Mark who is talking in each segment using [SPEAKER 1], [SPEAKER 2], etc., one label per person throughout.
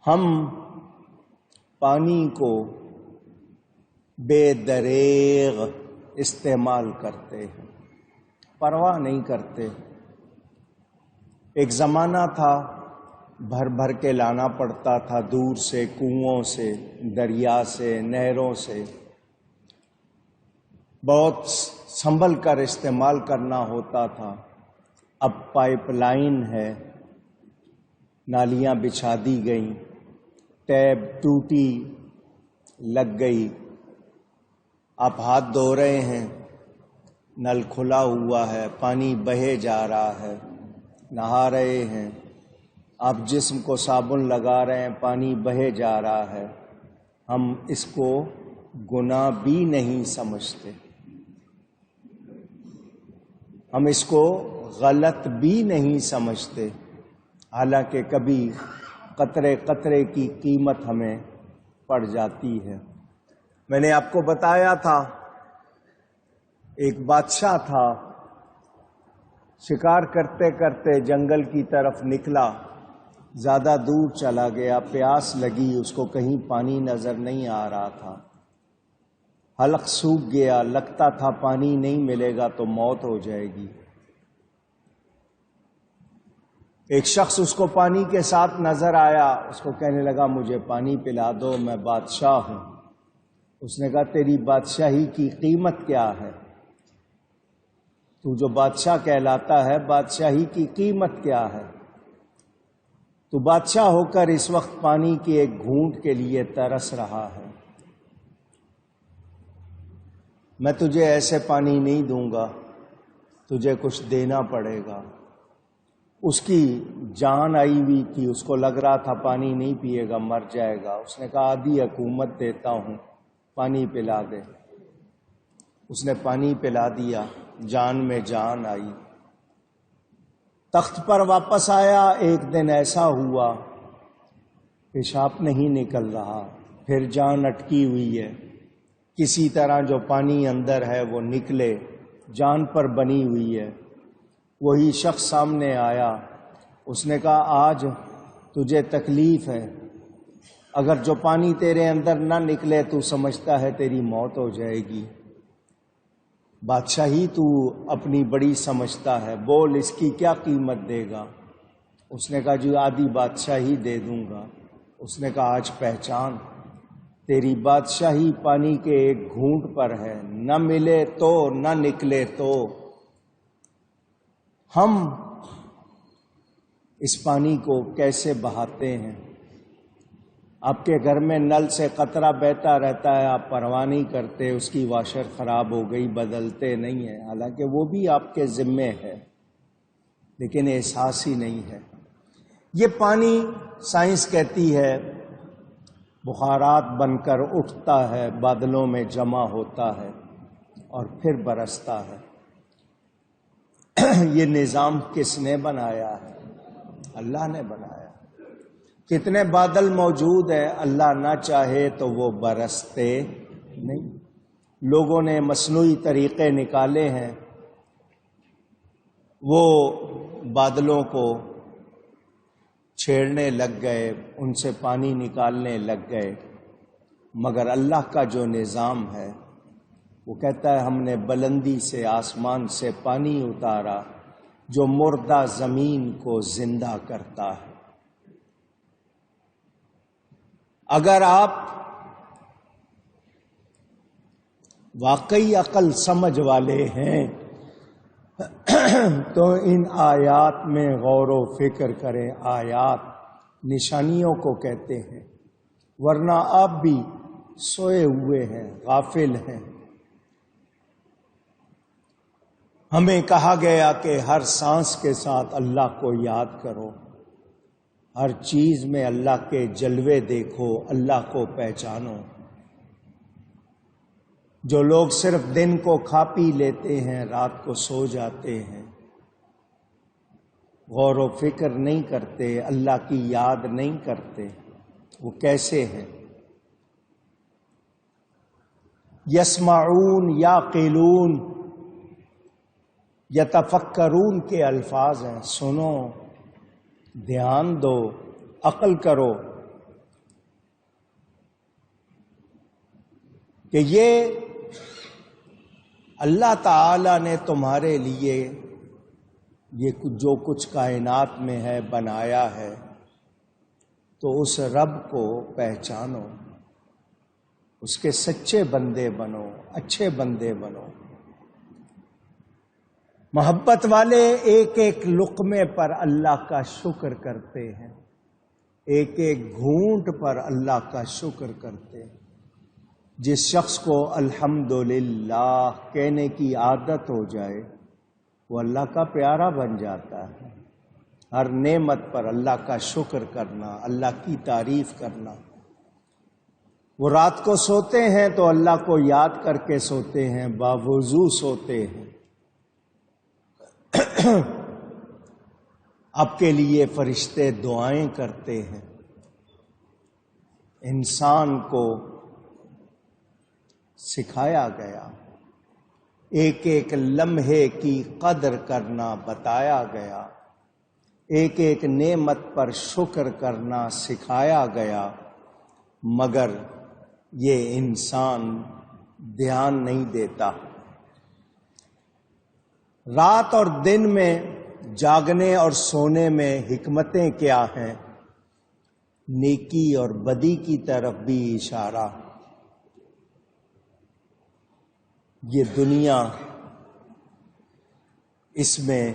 [SPEAKER 1] ہم پانی کو بے دریغ استعمال کرتے ہیں، پرواہ نہیں کرتے۔ ایک زمانہ تھا بھر بھر کے لانا پڑتا تھا، دور سے، کنوؤں سے، دریا سے، نہروں سے، بہت سنبھل کر استعمال کرنا ہوتا تھا۔ اب پائپ لائن ہے، نالیاں بچھا دی گئیں، ٹیب ٹوٹی لگ گئی، آپ ہاتھ دھو رہے ہیں، نل کھلا ہوا ہے، پانی بہے جا رہا ہے، نہا رہے ہیں، آپ جسم کو صابن لگا رہے ہیں، پانی بہے جا رہا ہے۔ ہم اس کو گناہ بھی نہیں سمجھتے، ہم اس کو غلط بھی نہیں سمجھتے، حالانکہ کبھی قطرے قطرے کی قیمت ہمیں پڑ جاتی ہے۔ میں نے آپ کو بتایا تھا ایک بادشاہ تھا، شکار کرتے کرتے جنگل کی طرف نکلا، زیادہ دور چلا گیا، پیاس لگی، اس کو کہیں پانی نظر نہیں آ رہا تھا، حلق سوکھ گیا، لگتا تھا پانی نہیں ملے گا تو موت ہو جائے گی۔ ایک شخص اس کو پانی کے ساتھ نظر آیا، اس کو کہنے لگا مجھے پانی پلا دو، میں بادشاہ ہوں۔ اس نے کہا تیری بادشاہی کی قیمت کیا ہے؟ تو جو بادشاہ کہلاتا ہے، بادشاہی کی قیمت کیا ہے؟ تو بادشاہ ہو کر اس وقت پانی کے ایک گھونٹ کے لیے ترس رہا ہے۔ میں تجھے ایسے پانی نہیں دوں گا، تجھے کچھ دینا پڑے گا۔ اس کی جان آئی ہوئی تھی، اس کو لگ رہا تھا پانی نہیں پیے گا مر جائے گا۔ اس نے کہا آدھی حکومت دیتا ہوں، پانی پلا دے۔ اس نے پانی پلا دیا، جان میں جان آئی۔ تخت پر واپس آیا، ایک دن ایسا ہوا پیشاب نہیں نکل رہا، پھر جان اٹکی ہوئی ہے، کسی طرح جو پانی اندر ہے وہ نکلے، جان پر بنی ہوئی ہے۔ وہی شخص سامنے آیا، اس نے کہا آج تجھے تکلیف ہے، اگر جو پانی تیرے اندر نہ نکلے تو سمجھتا ہے تیری موت ہو جائے گی۔ بادشاہی تو اپنی بڑی سمجھتا ہے، بول اس کی کیا قیمت دے گا؟ اس نے کہا جو آدھی بادشاہی دے دوں گا۔ اس نے کہا آج پہچان، تیری بادشاہی پانی کے ایک گھونٹ پر ہے، نہ ملے تو نہ نکلے تو۔ ہم اس پانی کو کیسے بہاتے ہیں؟ آپ کے گھر میں نل سے قطرہ بہتا رہتا ہے، آپ پرواہ نہیں کرتے، اس کی واشر خراب ہو گئی بدلتے نہیں ہیں، حالانکہ وہ بھی آپ کے ذمے ہے، لیکن احساس ہی نہیں ہے۔ یہ پانی سائنس کہتی ہے بخارات بن کر اٹھتا ہے، بادلوں میں جمع ہوتا ہے اور پھر برستا ہے۔ یہ نظام کس نے بنایا ہے؟ اللہ نے بنایا۔ کتنے بادل موجود ہیں، اللہ نہ چاہے تو وہ برستے نہیں۔ لوگوں نے مصنوعی طریقے نکالے ہیں، وہ بادلوں کو چھیڑنے لگ گئے، ان سے پانی نکالنے لگ گئے، مگر اللہ کا جو نظام ہے وہ کہتا ہے ہم نے بلندی سے آسمان سے پانی اتارا جو مردہ زمین کو زندہ کرتا ہے۔ اگر آپ واقعی عقل سمجھ والے ہیں تو ان آیات میں غور و فکر کریں۔ آیات نشانیوں کو کہتے ہیں، ورنہ آپ بھی سوئے ہوئے ہیں، غافل ہیں۔ ہمیں کہا گیا کہ ہر سانس کے ساتھ اللہ کو یاد کرو، ہر چیز میں اللہ کے جلوے دیکھو، اللہ کو پہچانو۔ جو لوگ صرف دن کو کھا پی لیتے ہیں، رات کو سو جاتے ہیں، غور و فکر نہیں کرتے، اللہ کی یاد نہیں کرتے، وہ کیسے ہیں؟ یسمعون، یعقلون، یتفکرون کے الفاظ ہیں، سنو، دھیان دو، عقل کرو۔ کہ یہ اللہ تعالی نے تمہارے لیے یہ جو کچھ کائنات میں ہے بنایا ہے، تو اس رب کو پہچانو، اس کے سچے بندے بنو، اچھے بندے بنو۔ محبت والے ایک ایک لقمے پر اللہ کا شکر کرتے ہیں، ایک ایک گھونٹ پر اللہ کا شکر کرتے ہیں۔ جس شخص کو الحمدللہ کہنے کی عادت ہو جائے وہ اللہ کا پیارا بن جاتا ہے۔ ہر نعمت پر اللہ کا شکر کرنا، اللہ کی تعریف کرنا۔ وہ رات کو سوتے ہیں تو اللہ کو یاد کر کے سوتے ہیں، باوضو سوتے ہیں۔ آپ کے لیے فرشتے دعائیں کرتے ہیں۔ انسان کو سکھایا گیا، ایک ایک لمحے کی قدر کرنا بتایا گیا، ایک ایک نعمت پر شکر کرنا سکھایا گیا، مگر یہ انسان دھیان نہیں دیتا۔ رات اور دن میں جاگنے اور سونے میں حکمتیں کیا ہیں؟ نیکی اور بدی کی طرف بھی اشارہ۔ یہ دنیا، اس میں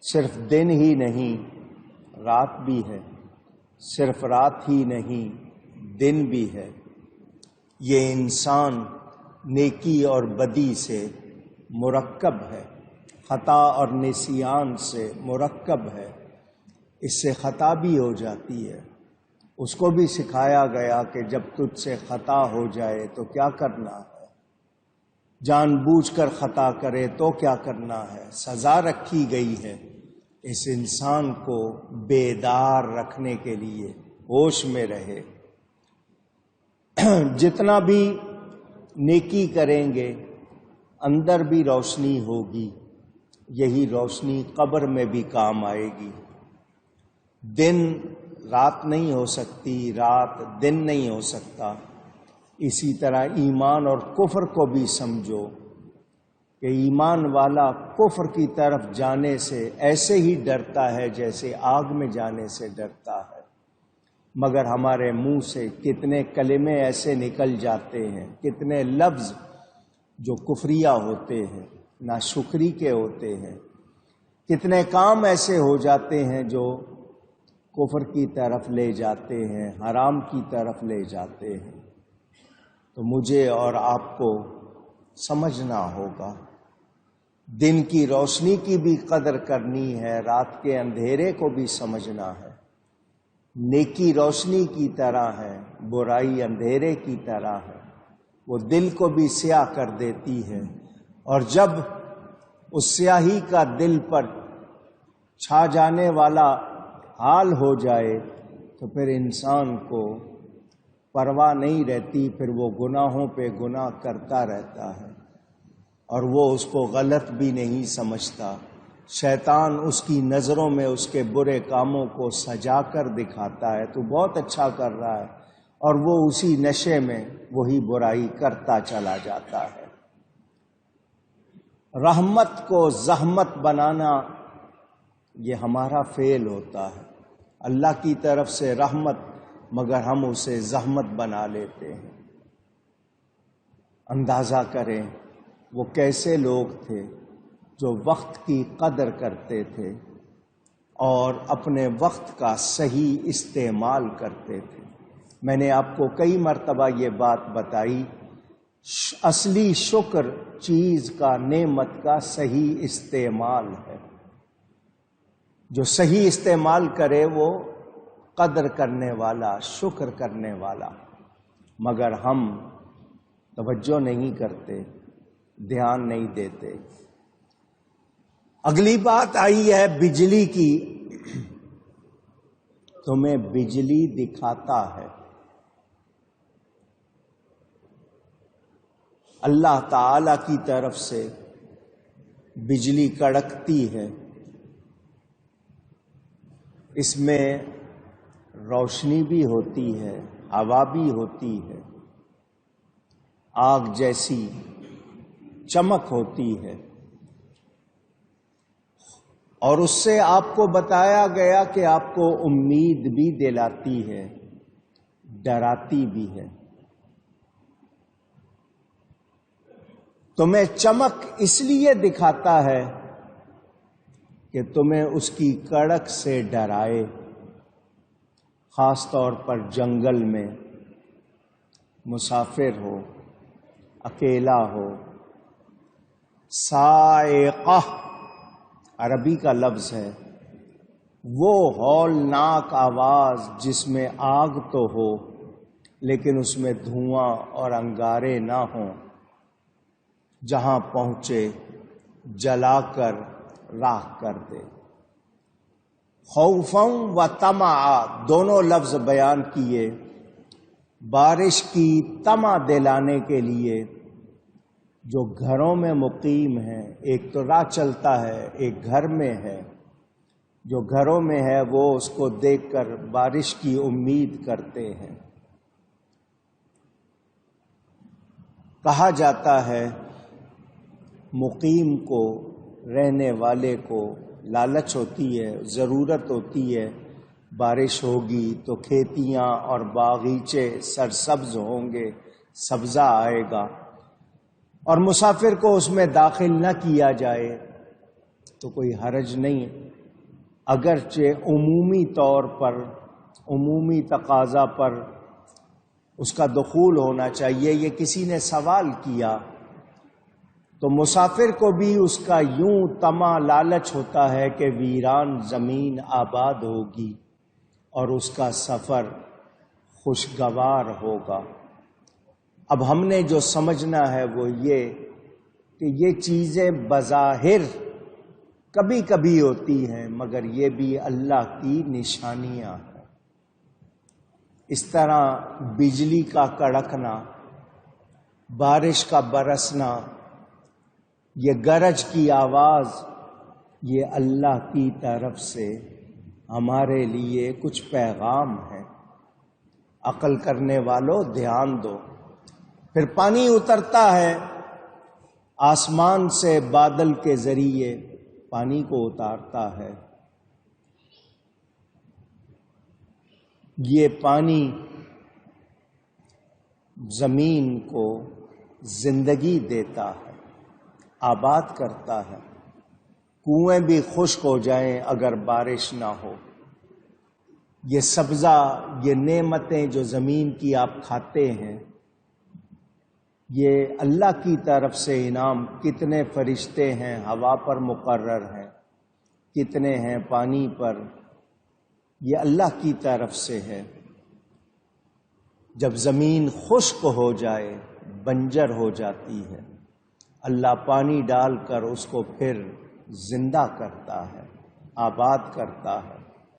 [SPEAKER 1] صرف دن ہی نہیں رات بھی ہے، صرف رات ہی نہیں دن بھی ہے۔ یہ انسان نیکی اور بدی سے مرکب ہے، خطا اور نسیان سے مرکب ہے۔ اس سے خطا بھی ہو جاتی ہے۔ اس کو بھی سکھایا گیا کہ جب تجھ سے خطا ہو جائے تو کیا کرنا ہے، جان بوجھ کر خطا کرے تو کیا کرنا ہے۔ سزا رکھی گئی ہے اس انسان کو بیدار رکھنے کے لیے، ہوش میں رہے۔ جتنا بھی نیکی کریں گے اندر بھی روشنی ہوگی، یہی روشنی قبر میں بھی کام آئے گی۔ دن رات نہیں ہو سکتی، رات دن نہیں ہو سکتا۔ اسی طرح ایمان اور کفر کو بھی سمجھو کہ ایمان والا کفر کی طرف جانے سے ایسے ہی ڈرتا ہے جیسے آگ میں جانے سے ڈرتا ہے، مگر ہمارے منہ سے کتنے کلمے ایسے نکل جاتے ہیں، کتنے لفظ جو کفریہ ہوتے ہیں، ناشکری کے ہوتے ہیں، کتنے کام ایسے ہو جاتے ہیں جو کفر کی طرف لے جاتے ہیں، حرام کی طرف لے جاتے ہیں۔ تو مجھے اور آپ کو سمجھنا ہوگا، دن کی روشنی کی بھی قدر کرنی ہے، رات کے اندھیرے کو بھی سمجھنا ہے۔ نیکی روشنی کی طرح ہے، برائی اندھیرے کی طرح ہے، وہ دل کو بھی سیاہ کر دیتی ہے، اور جب اس سیاہی کا دل پر چھا جانے والا حال ہو جائے تو پھر انسان کو پرواہ نہیں رہتی، پھر وہ گناہوں پہ گناہ کرتا رہتا ہے اور وہ اس کو غلط بھی نہیں سمجھتا۔ شیطان اس کی نظروں میں اس کے برے کاموں کو سجا کر دکھاتا ہے، تو بہت اچھا کر رہا ہے، اور وہ اسی نشے میں وہی برائی کرتا چلا جاتا ہے۔ رحمت کو زحمت بنانا یہ ہمارا فعل ہوتا ہے، اللہ کی طرف سے رحمت، مگر ہم اسے زحمت بنا لیتے ہیں۔ اندازہ کریں وہ کیسے لوگ تھے جو وقت کی قدر کرتے تھے اور اپنے وقت کا صحیح استعمال کرتے تھے۔ میں نے آپ کو کئی مرتبہ یہ بات بتائی، اصلی شکر چیز کا، نعمت کا صحیح استعمال ہے۔ جو صحیح استعمال کرے وہ قدر کرنے والا، شکر کرنے والا، مگر ہم توجہ نہیں کرتے، دھیان نہیں دیتے۔ اگلی بات آئی ہے بجلی کی۔ تمہیں بجلی دکھاتا ہے، اللہ تعالی کی طرف سے بجلی کڑکتی ہے، اس میں روشنی بھی ہوتی ہے، ہوا بھی ہوتی ہے، آگ جیسی چمک ہوتی ہے، اور اس سے آپ کو بتایا گیا کہ آپ کو امید بھی دلاتی ہے، ڈراتی بھی ہے۔ تمہیں چمک اس لیے دکھاتا ہے کہ تمہیں اس کی کڑک سے ڈرائے، خاص طور پر جنگل میں مسافر ہو، اکیلا ہو۔ صاعقہ عربی کا لفظ ہے، وہ ہولناک آواز جس میں آگ تو ہو لیکن اس میں دھواں اور انگارے نہ ہوں، جہاں پہنچے جلا کر راکھ کر دے۔ خوفاً و طمعا دونوں لفظ بیان کیے بارش کی طمع دلانے کے لیے۔ جو گھروں میں مقیم ہے، ایک تو راہ چلتا ہے، ایک گھر میں ہے، جو گھروں میں ہے وہ اس کو دیکھ کر بارش کی امید کرتے ہیں۔ کہا جاتا ہے مقیم کو، رہنے والے کو لالچ ہوتی ہے، ضرورت ہوتی ہے، بارش ہوگی تو کھیتیاں اور باغیچے سرسبز ہوں گے، سبزہ آئے گا، اور مسافر کو اس میں داخل نہ کیا جائے تو کوئی حرج نہیں، اگرچہ عمومی طور پر، عمومی تقاضا پر اس کا دخول ہونا چاہیے۔ یہ کسی نے سوال کیا تو مسافر کو بھی اس کا یوں طمع لالچ ہوتا ہے کہ ویران زمین آباد ہوگی اور اس کا سفر خوشگوار ہوگا۔ اب ہم نے جو سمجھنا ہے وہ یہ کہ یہ چیزیں بظاہر کبھی کبھی ہوتی ہیں، مگر یہ بھی اللہ کی نشانیاں ہیں۔ اس طرح بجلی کا کڑکنا، بارش کا برسنا، یہ گرج کی آواز، یہ اللہ کی طرف سے ہمارے لیے کچھ پیغام ہے۔ عقل کرنے والوں دھیان دو۔ پھر پانی اترتا ہے آسمان سے، بادل کے ذریعے پانی کو اتارتا ہے۔ یہ پانی زمین کو زندگی دیتا ہے، آباد کرتا ہے۔ کنویں بھی خشک ہو جائیں اگر بارش نہ ہو۔ یہ سبزہ، یہ نعمتیں جو زمین کی آپ کھاتے ہیں، یہ اللہ کی طرف سے انعام۔ کتنے فرشتے ہیں ہوا پر مقرر ہیں، کتنے ہیں پانی پر، یہ اللہ کی طرف سے ہے۔ جب زمین خشک ہو جائے، بنجر ہو جاتی ہے، اللہ پانی ڈال کر اس کو پھر زندہ کرتا ہے، آباد کرتا ہے۔